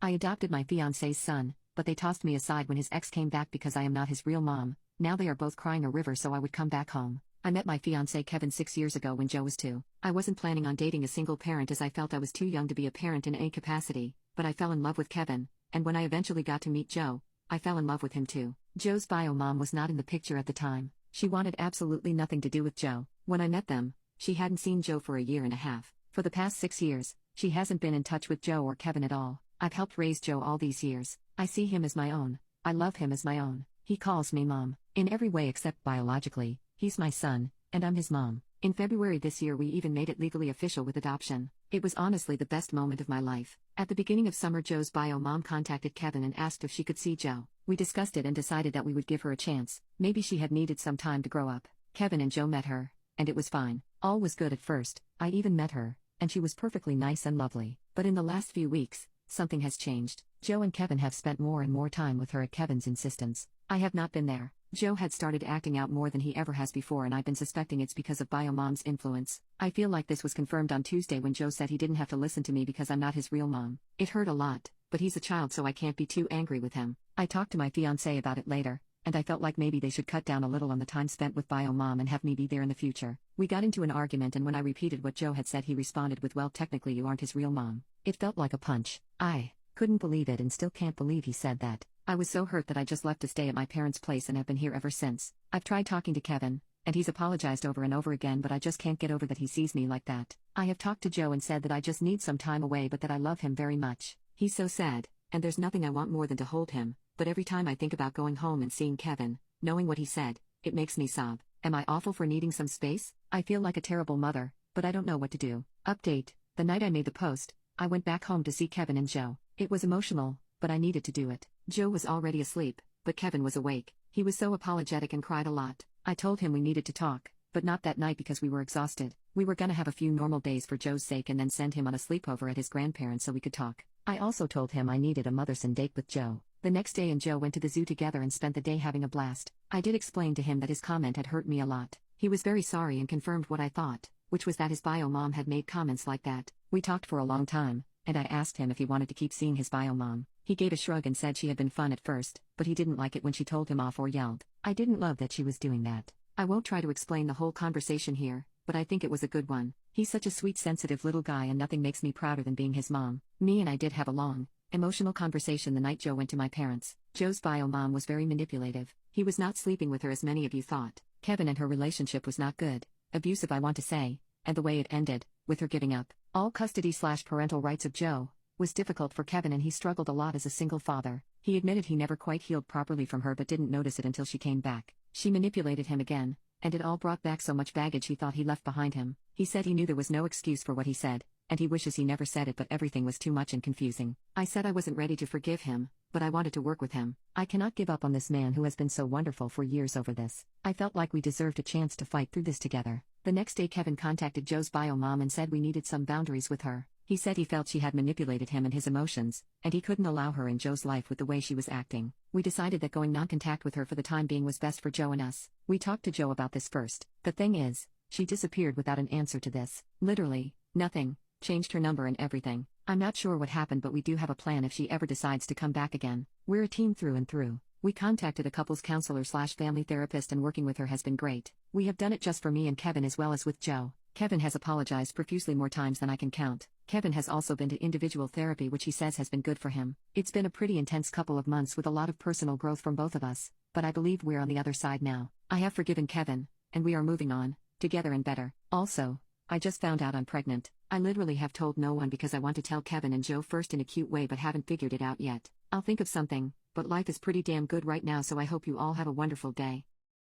I adopted my fiance's son, but they tossed me aside when his ex came back because I am not his real mom. Now they are both crying a river so I would come back home. I met my fiancé Kevin 6 years ago when Joe was 2. I wasn't planning on dating a single parent as I felt I was too young to be a parent in any capacity, but I fell in love with Kevin, and when I eventually got to meet Joe, I fell in love with him too. Joe's bio mom was not in the picture at the time. She wanted absolutely nothing to do with Joe. When I met them, she hadn't seen Joe for a year and a half. For the past 6 years, she hasn't been in touch with Joe or Kevin at all. I've helped raise Joe all these years. I see him as my own. I love him as my own. He calls me mom. In every way except biologically, he's my son, and I'm his mom. In February this year we even made it legally official with adoption. It was honestly the best moment of my life. At the beginning of summer Joe's bio mom contacted Kevin and asked if she could see Joe. We discussed it and decided that we would give her a chance. Maybe she had needed some time to grow up. Kevin and Joe met her, and it was fine. All was good at first. I even met her, and she was perfectly nice and lovely. But in the last few weeks, something has changed. Joe and Kevin have spent more and more time with her at Kevin's insistence. I have not been there. Joe had started acting out more than he ever has before and I've been suspecting it's because of bio mom's influence. I feel like this was confirmed on Tuesday when Joe said he didn't have to listen to me because I'm not his real mom. It hurt a lot, but he's a child so I can't be too angry with him. I talked to my fiancé about it later, and I felt like maybe they should cut down a little on the time spent with bio mom and have me be there in the future. We got into an argument and when I repeated what Joe had said he responded with, well, technically you aren't his real mom. It felt like a punch. I couldn't believe it and still can't believe he said that. I was so hurt that I just left to stay at my parents' place and have been here ever since. I've tried talking to Kevin, and he's apologized over and over again, but I just can't get over that he sees me like that. I have talked to Joe and said that I just need some time away but that I love him very much. He's so sad, and there's nothing I want more than to hold him, but every time I think about going home and seeing Kevin, knowing what he said, it makes me sob. Am I awful for needing some space? I feel like a terrible mother, but I don't know what to do. Update: the night I made the post, I went back home to see Kevin and Joe. It was emotional, but I needed to do it. Joe was already asleep, but Kevin was awake. He was so apologetic and cried a lot. I told him we needed to talk, but not that night because we were exhausted. We were gonna have a few normal days for Joe's sake and then send him on a sleepover at his grandparents so we could talk. I also told him I needed a motherson date with Joe. The next day and Joe went to the zoo together and spent the day having a blast. I did explain to him that his comment had hurt me a lot. He was very sorry and confirmed what I thought, which was that his bio mom had made comments like that. We talked for a long time, and I asked him if he wanted to keep seeing his bio mom. He gave a shrug and said she had been fun at first, but he didn't like it when she told him off or yelled. I didn't love that she was doing that. I won't try to explain the whole conversation here, but I think it was a good one. He's such a sweet, sensitive little guy and nothing makes me prouder than being his mom. Me and I did have a long, emotional conversation the night Joe went to my parents. Joe's bio mom was very manipulative. He was not sleeping with her as many of you thought. Kevin and her relationship was not good. Abusive, I want to say, and the way it ended, with her giving up all custody/parental rights of Joe, was difficult for Kevin and he struggled a lot as a single father. He admitted he never quite healed properly from her but didn't notice it until she came back. She manipulated him again, and it all brought back so much baggage he thought he left behind him. He said he knew there was no excuse for what he said, and he wishes he never said it but everything was too much and confusing. I said I wasn't ready to forgive him, but I wanted to work with him. I cannot give up on this man who has been so wonderful for years over this. I felt like we deserved a chance to fight through this together. The next day Kevin contacted Joe's bio mom and said we needed some boundaries with her. He said he felt she had manipulated him and his emotions, and he couldn't allow her in Joe's life with the way she was acting. We decided that going non-contact with her for the time being was best for Joe and us. We talked to Joe about this first. The thing is, she disappeared without an answer to this. Literally, nothing. Changed her number and everything. I'm not sure what happened but we do have a plan if she ever decides to come back again. We're a team through and through. We contacted a couples counselor/family therapist and working with her has been great. We have done it just for me and Kevin as well as with Joe. Kevin has apologized profusely more times than I can count. Kevin has also been to individual therapy which he says has been good for him. It's been a pretty intense couple of months with a lot of personal growth from both of us, but I believe we're on the other side now. I have forgiven Kevin, and we are moving on, together and better. Also, I just found out I'm pregnant. I literally have told no one because I want to tell Kevin and Joe first in a cute way but haven't figured it out yet. I'll think of something, but life is pretty damn good right now so I hope you all have a wonderful day.